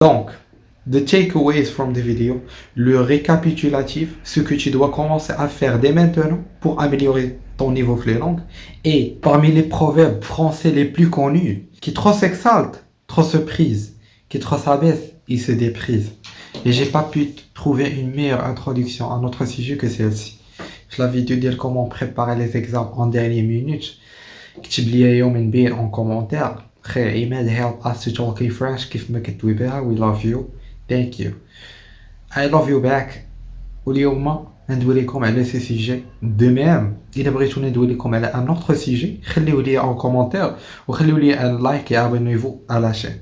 Donc, the takeaways from the video, le récapitulatif, ce que tu dois commencer à faire dès maintenant pour améliorer ton niveau de langue. Et parmi les proverbes français les plus connus, qui trop s'exalte, trop se prise, qui trop s'abaisse, il se déprise. Et j'ai pas pu trouver une meilleure introduction à notre sujet que celle-ci. Je l'avais dû dire comment préparer les examens en dernière minute. كتب لي يوم بين en commentaire. خير عماد help us to talk in French كيف ما كتبوي بها. We love you. Thank you. I love you back. واليوم ندوي لكم على سي سيجي دو ميم. الا بغيتو ندوي لكم على ان اوتر سيجي خليو لي ان كومونتير وخليو لي ان لايك يا ابونيفو على شين.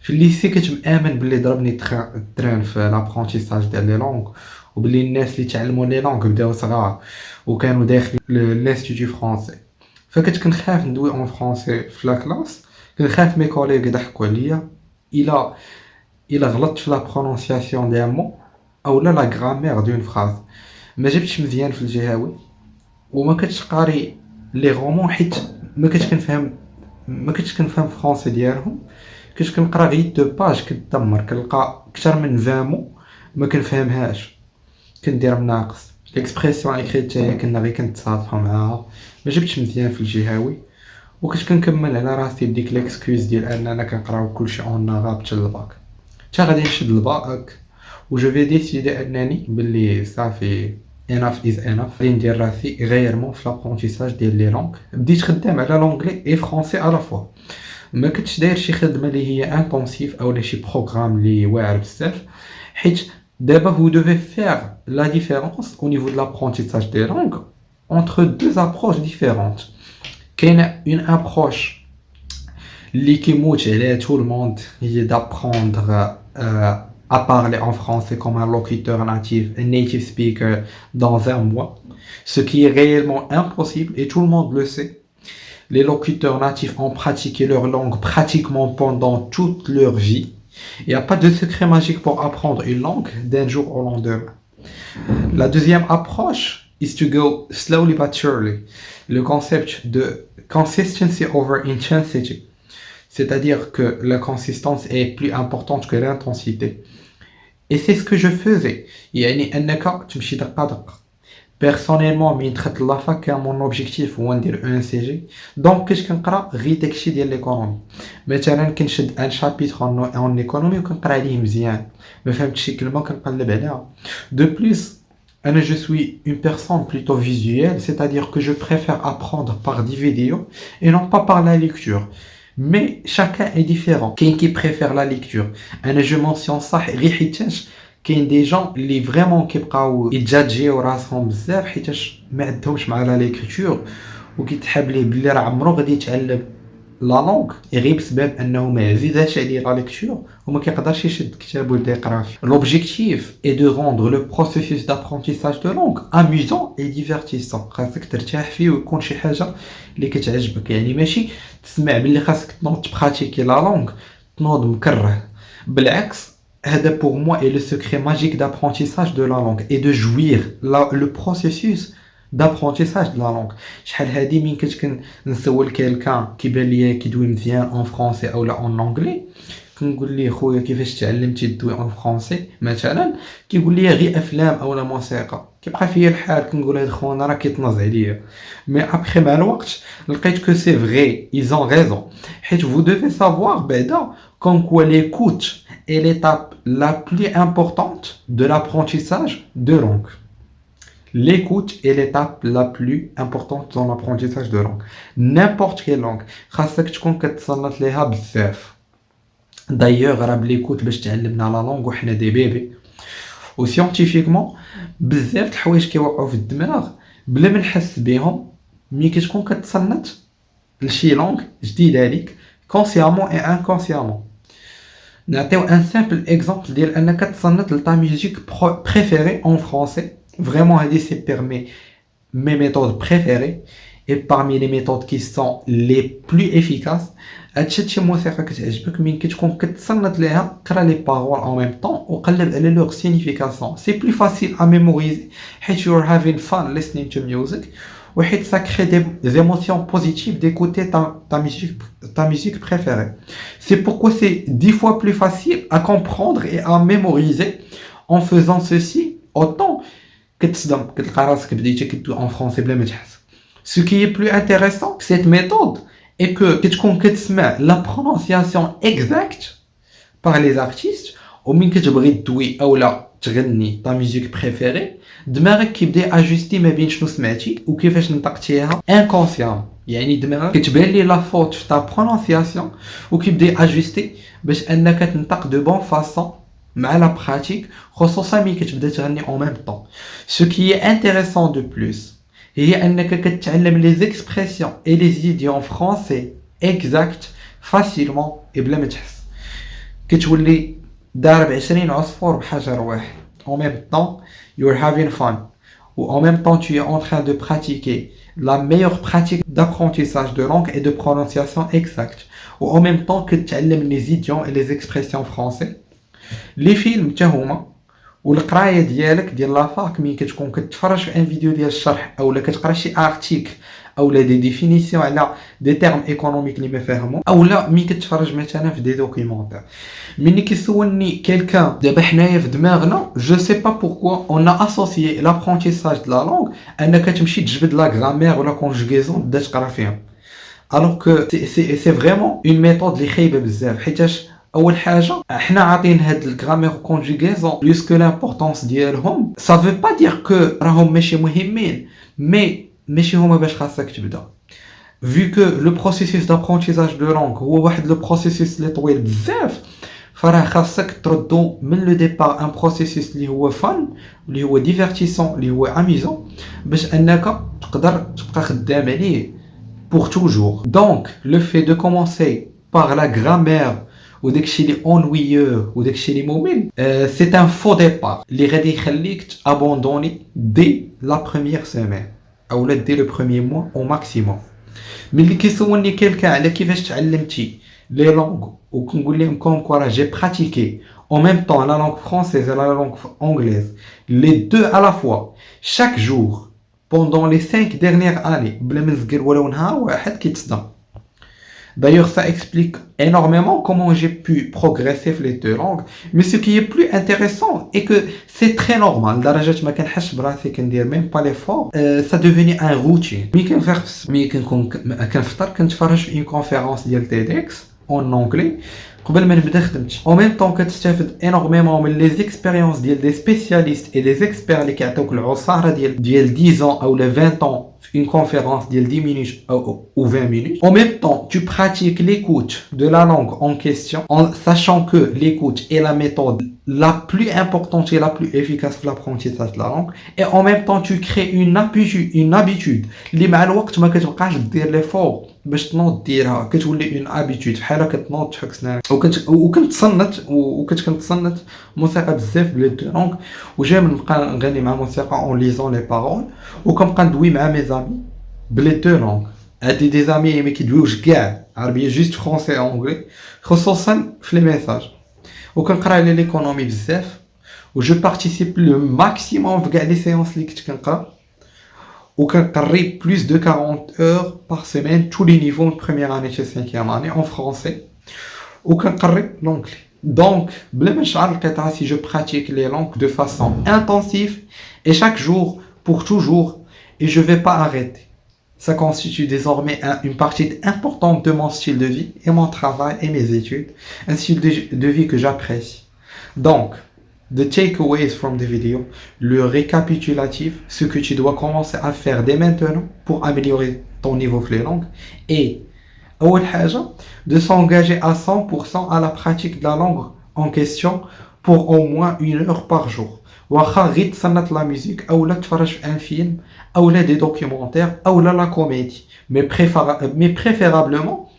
في الليسي كنت مآمن باللي ضربني التران في لابرونتيساج ديال لي لونغ وباللي الناس اللي تعلموا لي لونغ بداو صغار وكانوا داخلين لانستيتو فرونسي فكنت كنخاف ندوي اون فرونسي في لا كلاس كنخاف مي كوليغ يضحكوا عليا الا غلطت في لا برونونسياسيون ديال مو او لا غرامير دون فراز ما جبتش مزيان في الجهوي وما كنتش قاري لي رومون حيت ما كنتش كنفهم فرونسي ديالهم كنت كنقرا غير دو باج كدمر كنلقى اكثر من 20 مو ما كنفهمهاش كندير ناقص ليكسبرسيون اكريت هي كنا غير كنتصادفوا معاها ما جبتش مزيان في الجهوي وكنت كنكمل على راسي بديك ليكسكوز ديال اننا كنقراو كلشي اون غاب حتى الباك حتى غادي نشد الباك و جو في ديسيدي انني باللي صافي enough is enough غادي ندير راسي غيرمون في لابرونتيساج ديال لي لونغ بديت خدام على لونغلي اي فرونسي على فوا ما كنتش داير شي خدمه اللي هي انتونسيف او شي بروغرام اللي واعر بزاف حيت دابا vous devez faire la différence au niveau de l'apprentissage des langues entre deux approches différentes. كاينه une approche اللي كيموت عليها tout le monde هي d'apprendre à parler en français comme un locuteur natif, un native speaker dans un mois, ce qui est réellement impossible et tout le monde le sait. Les locuteurs natifs ont pratiqué leur langue pratiquement pendant toute leur vie. Il n'y a pas de secret magique pour apprendre une langue d'un jour au lendemain. La deuxième approche is to go slowly but surely. Le concept de consistency over intensity. C'est-à-dire que la consistance est plus importante que l'intensité. Et c'est ce que je faisais. يعني أنك تمشي دقة دقة. Personnellement, مين دخلت لافا كان mon objectif هو ندير ان سي جي دونك كنت كنقرا غير داكشي ديال ليكونومي مثلا كنشد ان شابيتر اون ليكونومي وكنقرا عليه مزيان ما فهمتش شي كلمه كنقلب عليها دو بليس انا je suis une personne plutôt visuelle c'est-à-dire que je préfère apprendre par des vidéos et non pas par la lecture mais chacun est différent كاين qui préfère la lecture انا je mentionne صح غير حيتاش كاين دي جون اللي فريمون كيبقاو يتجاجيو راسهم بزاف حيتاش ما عندهمش مع لا ليكتور وكيتحاب ليه بلي راه عمرو غادي يتعلم لا لونغ غير بسبب انه ما عزيزاش عليه لا ليكتور وما كيقدرش يشد كتاب ويبدا يقرا فيه. L'objectif est de rendre le processus d'apprentissage de langue amusant et divertissant. خاصك ترتاح فيه ويكون شي حاجه اللي كتعجبك يعني ماشي تسمع باللي خاصك تنوض تبراتيكي لا لونغ تنوض مكره بالعكس هذا pour moi est le secret magique d'apprentissage de la langue et de jouir le processus d'apprentissage de la langue. شحال هادي من كنت كنسول كيلكان كيبان ليا كيدوي مزيان en français او لا en anglais كنقول ليه خويا كيفاش تعلمتي تدوي en français مثلا كيقول لي غير افلام او لا موسيقى كيبقى فيا الحال كنقول هاد خونا راه كيتنظ عليا مي ابخي مع الوقت لقيت que c'est vrai ils ont raison حيت vous devez savoir بعدا comme quoi l'écoute est l'étape la plus importante de l'apprentissage de langue. L'écoute est l'étape la plus importante dans l'apprentissage de langue. N'importe quelle langue. خاصك تكون كتصنت ليها بزاف. D'ailleurs, راه l'écoute باش تعلمنا لا لونغ وحنا دي بيبي. و scientifiquement بزاف د الحوايج كيوقعوا في الدماغ بلا ما نحس بهم ملي كتكون كتصنت لشي لونغ جديده عليك consciemment et inconsciemment. نعطيو ان سامبل اكزامبل ديال انك تصنت لتا ميوزيك بريفيري اون فرونسي فريمون هادي سي بيرمي مي ميثود بريفيري et parmi les méthodes qui sont les plus efficaces هادشي شي موسيقى كتعجبك من كتكون كتصنت ليها قرا لي بارول en même temps وقلب على leur signification c'est plus facile à mémoriser حيت you're having fun listening to music وحيت ça crée des émotions positives d'écouter ta musique préférée. C'est pourquoi c'est 10 fois plus facile à comprendre et à mémoriser en faisant ceci autant كتصدم كتلقى راسك بديتي كدوي en français بلا ما تحس. Ce qui est plus intéressant cette méthode est que كتكون كتسمع la prononciation exacte par les artistes ومن كتبغي تدوي اولا تغني ta musique préférée دماغك كيبدا اجوستي ما بين شنو سمعتي وكيفاش نطقتيها انكونسيون يعني دماغك كتبان لي لا فوت في ta prononciation وكيبدا اجوستي باش انك تنطق دو بون فاصون مع لا براتيك خصوصا ملي كتبدا تغني en même temps. Ce qui est intéressant de plus هي انك كتعلم les expressions et les idiomes français exacts facilement et بلا ما تحس كتولي ضارب 20 عصفور بحجر واحد. En même temps, you're having fun. Ou en même temps, tu es en train de pratiquer la meilleure pratique d'apprentissage de langue et de prononciation exacte. Ou en même temps que tu apprends les idiomes et les expressions françaises. Les films, تاهما والقرايه ديال لا فاك ملي كتكون كتفرج في ان فيديو ديال الشرح اولا كتقرا شي ارتيكل اولا دي ديفينيسيون على دي تيرم ايكونوميك اللي ما فاهمو اولا ملي كتفرج مثلا في دي دوكيومونتير. ملي كيسولني كيلكان دابا حنايا في دماغنا جو سي با بوركوا اون ا اسوسيي لابرونتيساج دو لا لونغ انك تمشي تجبد لا غرامير ولا كونجوغيزون تبدا تقرا فيهم. الوغ كو سي فريمون اون ميثود اللي خايبه بزاف حيتاش اول حاجه حنا عاطين هاد الغرامير كونجوغيزون بلوس كو لامبورطونس ديالهم سا فو با دير كو راهم ماشي مهمين مي ماشي هما باش خاصك تبدا. vu que le processus d'apprentissage de langue هو واحد لو بروسيسوس اللي طويل بزاف فراه خاصك تردو من لو ديبار ان بروسيسوس اللي هو فن اللي هو ديفيرتيسون اللي هو اميزون باش انك تقدر تبقى خدام عليه pour toujours. Donc le fait de commencer par la grammaire ou داكشي اللي ennuyeux ou داكشي اللي ممل c'est un faux départ اللي غادي يخليك تابوندوني dès la première semaine ou dès le premier mois au maximum. ملي كيسولني كيلكا على كيفاش تعلمتي لي لونغ وكنقول لهم كوم كوا راه جي براتيكي en même temps la langue française et la langue anglaise les deux à la fois chaque jour pendant les 5 dernières années بلا ما نزقر ولو نهار واحد كيتصدم. D'ailleurs, ça explique énormément comment j'ai pu progresser في les deux langues. Mais ce qui est plus intéressant est que c'est très normal. لدرجة ما كنحسش براسي كندير même pas l'effort. Ça devenait un routine. ملي كنفطر كنتفرج في une conférence ديال TEDx en anglais قبل ما نبدا خدمتي. En même temps كتستافد énormément من les expériences ديال des spécialistes et des experts اللي كيعطيوك العصارة ديال 10 ans ou 20 ans une conférence de 10 minutes ou 20 minutes. En même temps, tu pratiques l'écoute de la langue en question en sachant que l'écoute est la méthode la plus importante et la plus efficace pour l'apprentissage de la langue. Et en même temps, tu crées une habitude. اللي مع الوقت ما كتبقاش دير l'effort باش تنوض ديرها كتولي une habitude بحال كتنوض تحك سنانك وكنتصنت موسيقى بزاف بلي دو لونغ وجا نبقى نغني مع موسيقى اون ليزون لي بارول وكنبقى ندوي مع مي زامي بلي دو لونغ. عندي دي زامي ما كيدويوش كاع عربيه جوست فرونسي اونغلي خصوصا في لي ميساج وكنقرا على ليكونومي بزاف وجو بارتيسيب لو ماكسيموم في كاع لي سيونس اللي كنت كنقرا وكنقري plus de 40 heures par semaine tous les niveaux de première année et 5e année en français وكنقري l'anglais. Donc بلا ما نشعر القطعه si je pratique les langues de façon intensive et chaque jour pour toujours et je vais pas arrêter. Ça constitue désormais une partie importante de mon style de vie et mon travail et mes études, un style de vie que j'apprécie. Donc the takeaways from the video, le récapitulatif, ce que tu dois commencer à faire dès maintenant pour améliorer ton niveau de langue et أول حاجة de s'engager à 100% à la pratique de la langue en question pour au moins 1 heure par jour. واخا غير تصنت la musique أو لا تفرج في un film أو لا des documentaires أو لا la comédie mais préférablement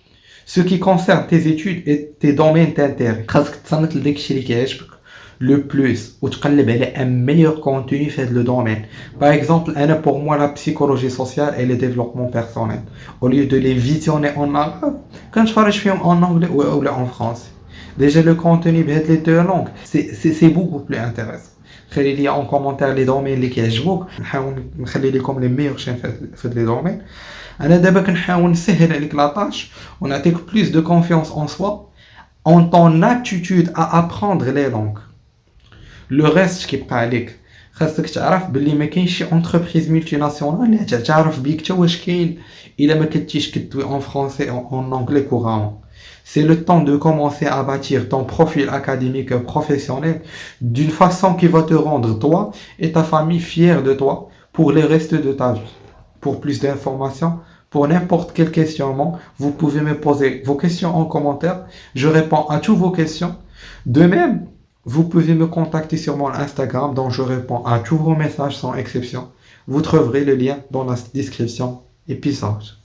ce qui concerne tes études et tes domaines d'intérêt. خاصك تصنت لداكشي اللي كيعجبك le plus وتقلب على un meilleur contenu في le domaine. Par exemple, pour moi la psychologie sociale et le développement personnel. Au lieu de les visionner en arabe, quand je fais film en anglais ou en français. Déjà le contenu بهاد les deux langues, c'est beaucoup plus intéressant. خلي لي en commentaire les domaines اللي كيعجبوك نحاول نخلي لكم les meilleurs chaînes في هاد les domaines. انا دابا كنحاول نسهل عليك لا طاش ونعطيك plus de confiance en soi en ton aptitude à apprendre les langues. Le reste كيبقى عليك. خاصك تعرف باللي ما كاينش شي entreprise multinationale اللي تعرف بيك حتى واش كاين الا ما كنتيش كدوي en français en anglais couramment. C'est le temps de commencer à bâtir ton profil académique professionnel d'une façon qui va te rendre toi et ta famille fiers de toi pour le reste de ta vie. Pour plus d'informations, pour n'importe quel questionnement, vous pouvez me poser vos questions en commentaire. Je réponds à toutes vos questions. De même, vous pouvez me contacter sur mon Instagram dont je réponds à tous vos messages sans exception. Vous trouverez le lien dans la description. Et peace out.